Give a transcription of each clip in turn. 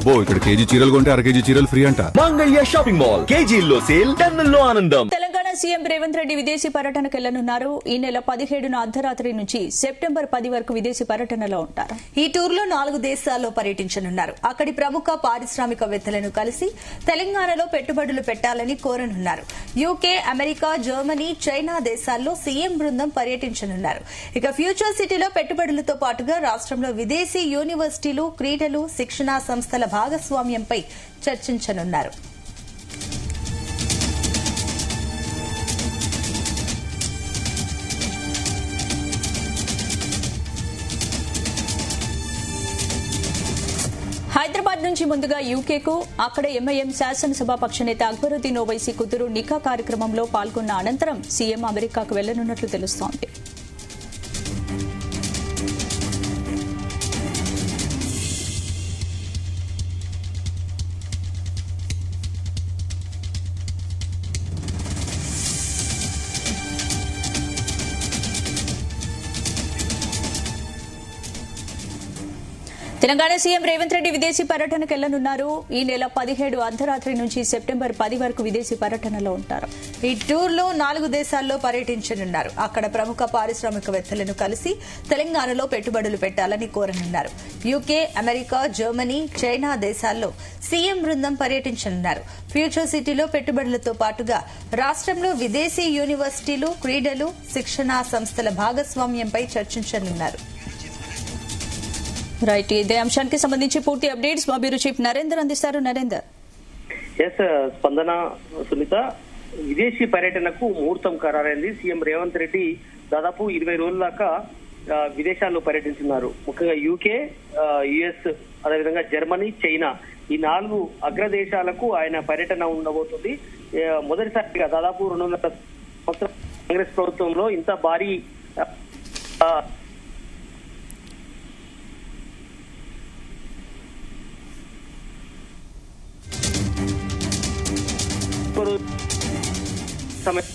అబ్బో ఇక్కడ కేజీ చీరలు కొంటే అర కేజీ చీరలు ఫ్రీ అంట. మంగళ్య షాపింగ్ మాల్, కేజీల్లో సేల్, టన్నుల్లో ఆనందం. తెలంగాణ సీఎం రేవంత్ రెడ్డి విదేశీ పర్యటనకు వెళ్లనున్నారు. ఈ నెల 17న అర్ధరాత్రి నుంచి సెప్టెంబర్ 10 వరకు విదేశీ పర్యటనలో ఉంటారు. ఈ టూర్ లో 4 దేశాల్లో పర్యటించనున్నారు. అక్కడి ప్రముఖ పారిశ్రామికవేత్తలను కలిసి తెలంగాణలో పెట్టుబడులు పెట్టాలని కోరనున్నారు. యూకే, అమెరికా, జర్మనీ, చైనా దేశాల్లో సీఎం బృందం పర్యటించనున్నారు. ఇక ఫ్యూచర్ సిటీలో పెట్టుబడులతో పాటుగా రాష్ట్రంలో విదేశీ యూనివర్సిటీలు, క్రీడలు, శిక్షణా సంస్థల భాగస్వామ్యంపై చర్చించనున్నారు. హైదరాబాద్ నుంచి ముందుగా యూకేకు, అక్కడ ఎంఐఎం శాసనసభాపక్ష నేత అక్బరుద్దీన్ ఓవైసీ కూతురు నిఖా కార్యక్రమంలో పాల్గొన్న అనంతరం సీఎం అమెరికాకు వెళ్లనున్నట్లు తెలుస్తోంది. తెలంగాణ సీఎం రేవంత్ రెడ్డి విదేశీ పర్యటనకు వెళ్లనున్నారు. ఈ నెల 17 అర్ధరాత్రి నుంచి సెప్టెంబర్ 10 వరకు విదేశీ పర్యటనలో ఉంటారు. ఈ టూర్ లో 4 దేశాల్లో పర్యటించనున్నారు. అక్కడ ప్రముఖ పారిశ్రామికవేత్తలను కలిసి తెలంగాణలో పెట్టుబడులు పెట్టాలని కోరనున్నారు. యూకే, అమెరికా, జర్మనీ, చైనా దేశాల్లో సీఎం బృందం పర్యటించనున్నారు. ఫ్యూచర్ సిటీలో పెట్టుబడులతో పాటుగా రాష్ట్రంలో విదేశీ యూనివర్సిటీలు, క్రీడలు, శిక్షణా సంస్థల భాగస్వామ్యంపై చర్చించనున్నారు. రైట్, ఇదే అంశానికి సంబంధించి పూర్తి అప్డేట్స్ మా బ్యూరో చీఫ్ నరేందర్ అందిస్తారు. నరేందర్. స్పందన, సునీత, విదేశీ పర్యటనకు ముహూర్తం ఖరారైంది. సీఎం రేవంత్ రెడ్డి దాదాపు 20 రోజుల దాకా విదేశాల్లో పర్యటించున్నారు. ముఖ్యంగా యూకే, యుఎస్, అదేవిధంగా జర్మనీ, చైనా ఈ 4 అగ్రదేశాలకు ఆయన పర్యటన ఉండబోతుంది. మొదటిసారిగా దాదాపు 200 సంవత్సరాల కాంగ్రెస్ ప్రభుత్వంలో ఇంత భారీ సమయం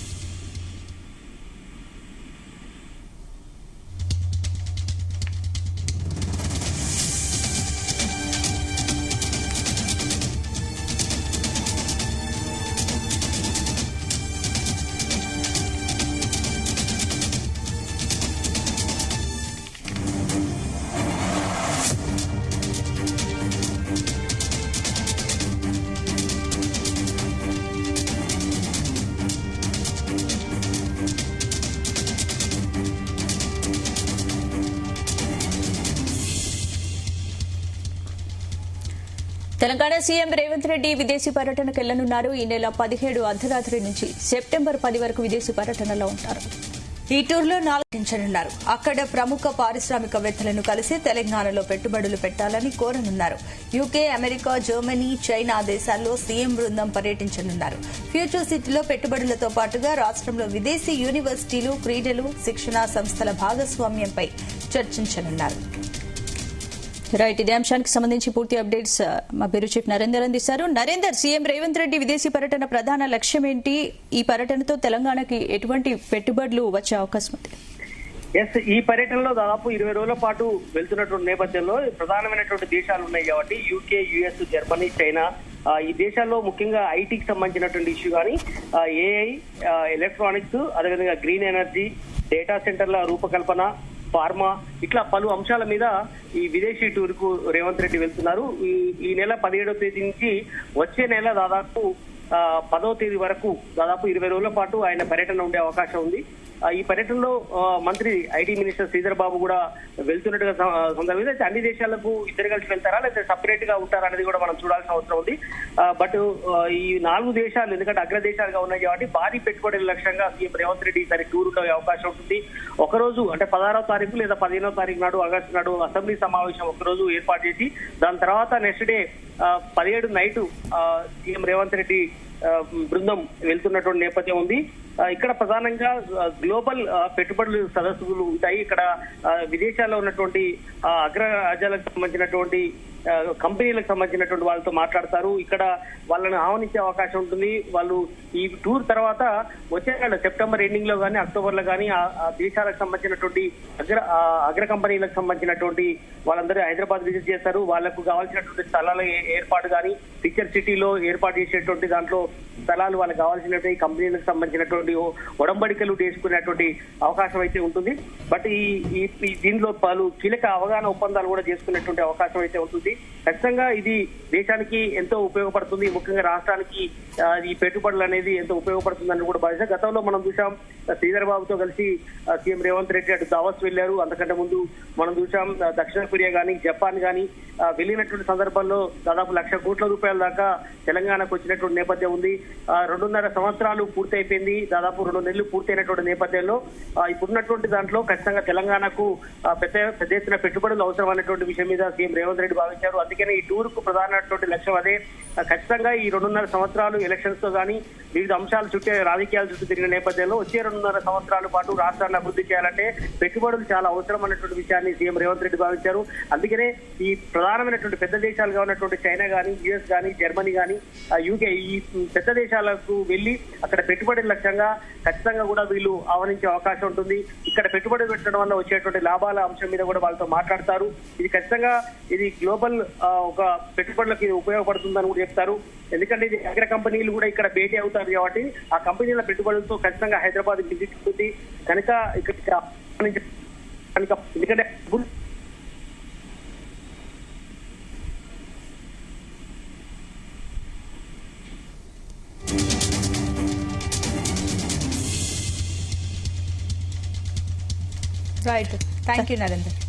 తెలంగాణ సీఎం రేవంత్ రెడ్డి విదేశీ పర్యటనకు వెళ్లనున్నారు. ఈ నెల 17 అర్ధరాత్రి నుంచి సెప్టెంబర్ 10 వరకు విదేశీ పర్యటనలో ఉంటారు. ఈ టూర్లో 4 పర్యటించనున్నారు. అక్కడ ప్రముఖ పారిశ్రామికవేత్తలను కలిసి తెలంగాణలో పెట్టుబడులు పెట్టాలని కోరనున్నారు. యూకే, అమెరికా, జర్మనీ, చైనా దేశాల్లో సీఎం బృందం పర్యటించనున్నారు. ఫ్యూచర్ సిటీలో పెట్టుబడులతో పాటుగా రాష్ట్రంలో విదేశీ యూనివర్సిటీలు, క్రీడలు, శిక్షణా సంస్థల భాగస్వామ్యంపై చర్చించనున్నారు. రైట్, ఇదే అంశానికి సంబంధించి పూర్తి అప్డేట్స్ మా బ్యూరో చీఫ్ నరేందర్ అందిస్తారు. నరేందర్, సీఎం రేవంత్ రెడ్డి విదేశీ పర్యటన ప్రధాన లక్ష్యం ఏంటి? ఈ పర్యటనతో తెలంగాణకి ఎటువంటి పెట్టుబడులు వచ్చే అవకాశం ఉంది? ఈ పర్యటనలో దాదాపు 20 రోజుల పాటు వెళ్తున్నటువంటి నేపథ్యంలో ప్రధానమైనటువంటి దేశాలు ఉన్నాయి కాబట్టి యూకే, యుఎస్, జర్మనీ, చైనా ఈ దేశాల్లో ముఖ్యంగా ఐటీకి సంబంధించినటువంటి ఇష్యూ కానీ ఏఐ, ఎలక్ట్రానిక్స్, అదేవిధంగా గ్రీన్ ఎనర్జీ, డేటా సెంటర్ల రూపకల్పన, ఫార్మా ఇట్లా పలు అంశాల మీద ఈ విదేశీ టూర్ కు రేవంత్ రెడ్డి వెళ్తున్నారు. ఈ నెల 17వ తేదీ నుంచి వచ్చే నెల దాదాపు 10వ తేదీ వరకు దాదాపు 20 రోజుల పాటు ఆయన పర్యటన ఉండే అవకాశం ఉంది. ఈ పర్యటనలో మంత్రి ఐటీ మినిస్టర్ శ్రీధర్ బాబు కూడా వెళ్తున్నట్టుగా సందర్భంగా అన్ని దేశాలకు ఇద్దరు కలిసి వెళ్తారా లేదా సపరేట్ గా ఉంటారా అనేది కూడా మనం చూడాల్సిన అవసరం ఉంది. బట్ ఈ 4 దేశాలు ఎందుకంటే అగ్రదేశాలుగా ఉన్నాయి కాబట్టి భారీ పెట్టుబడుల లక్ష్యంగా సీఎం రేవంత్ రెడ్డి ఈసారి టూర్ ఉండే అవకాశం ఉంటుంది. ఒకరోజు అంటే 16వ తారీఖు లేదా 15వ తారీఖు నాడు, ఆగస్టు నాడు అసెంబ్లీ సమావేశం ఒకరోజు ఏర్పాటు చేసి దాని తర్వాత next day 17 night CM Revanth Reddy బృందం వెళ్తున్నటువంటి నేపథ్యం ఉంది. ఇక్కడ ప్రధానంగా గ్లోబల్ పెట్టుబడులు సదస్సులు ఉంటాయి. ఇక్కడ విదేశాల్లో ఉన్నటువంటి అగ్ర రాజ్యాలకు సంబంధించినటువంటి కంపెనీలకు సంబంధించినటువంటి వాళ్ళతో మాట్లాడతారు. ఇక్కడ వాళ్ళని ఆహ్వానించే అవకాశం ఉంటుంది. వాళ్ళు ఈ టూర్ తర్వాత వచ్చే సెప్టెంబర్ ఎండింగ్ లో కానీ అక్టోబర్ లో కానీ ఆ దేశాలకు సంబంధించినటువంటి అగ్ర కంపెనీలకు సంబంధించినటువంటి వాళ్ళందరూ హైదరాబాద్ విజిట్ చేస్తారు. వాళ్ళకు కావాల్సినటువంటి స్థలాల ఏర్పాటు కానీ పిక్చర్ సిటీలో ఏర్పాటు చేసేటువంటి దాంట్లో స్థలాలు వాళ్ళకి కావాల్సినటువంటి కంపెనీలకు సంబంధించినటువంటి ఒడంబడికలు చేసుకునేటువంటి అవకాశం అయితే ఉంటుంది. బట్ ఈ దీనిలో పలు కీలక అవగాహన ఒప్పందాలు కూడా చేసుకునేటువంటి అవకాశం అయితే ఉంటుంది. ఖచ్చితంగా ఇది దేశానికి ఎంతో ఉపయోగపడుతుంది. ముఖ్యంగా రాష్ట్రానికి ఈ పెట్టుబడులు అనేది ఎంతో ఉపయోగపడుతుందని కూడా భావిస్తాం. గతంలో మనం చూసాం శ్రీధర్ బాబుతో కలిసి సీఎం రేవంత్ రెడ్డి అటు దావోస్ వెళ్లారు. అంతకంటే ముందు మనం చూసాం దక్షిణ కొరియా కానీ జపాన్ కానీ వెళ్ళినటువంటి సందర్భంలో దాదాపు 1,00,000 కోట్ల రూపాయల దాకా తెలంగాణకు వచ్చినటువంటి నేపథ్యం ఉంది. 2.5 సంవత్సరాలు పూర్తయిపోయింది. దాదాపు 2 నెలలు పూర్తయినటువంటి నేపథ్యంలో ఇప్పుడున్నటువంటి దాంట్లో ఖచ్చితంగా తెలంగాణకు పెద్ద ఎత్తున పెట్టుబడులు అవసరం అనేటువంటి విషయం మీద సీఎం రేవంత్ రెడ్డి భావించారు. అందుకనే ఈ టూర్ కు ప్రధానమైనటువంటి లక్ష్యం అదే. ఖచ్చితంగా ఈ 2.5 సంవత్సరాలు ఎలక్షన్స్ తో కానీ వివిధ అంశాల చుట్టూ రాజకీయాల చుట్టూ తిరిగిన నేపథ్యంలో వచ్చే 2.5 సంవత్సరాల పాటు రాష్ట్రాన్ని అభివృద్ధి చేయాలంటే పెట్టుబడులు చాలా అవసరం అన్నటువంటి విషయాన్ని సీఎం రేవంత్ రెడ్డి భావించారు. అందుకనే ఈ ప్రధానమైనటువంటి పెద్ద దేశాలుగా ఉన్నటువంటి చైనా కానీ యుఎస్ కానీ జర్మనీ కానీ యూకే ఈ పెద్ద దేశాలకు వెళ్లి అక్కడ పెట్టుబడి లక్ష్యంగా ఖచ్చితంగా కూడా వీళ్ళు ఆహ్వానించే అవకాశం ఉంటుంది. ఇక్కడ పెట్టుబడి పెట్టడం వల్ల వచ్చేటువంటి లాభాల అంశం మీద కూడా వాళ్ళతో మాట్లాడతారు. ఇది ఖచ్చితంగా ఇది గ్లోబల్ ఒక పెట్టుబడులకు ఇది ఉపయోగపడుతుందని కూడా చెప్తారు. ఎందుకంటే ఇది అగ్ర కంపెనీలు కూడా ఇక్కడ భేటీ అవుతారు కాబట్టి ఆ కంపెనీల పెట్టుబడులతో ఖచ్చితంగా హైదరాబాద్ విజిట్ ఉంటుంది కనుక ఇక్కడ ఎందుకంటే రైట్. Thank you Narender.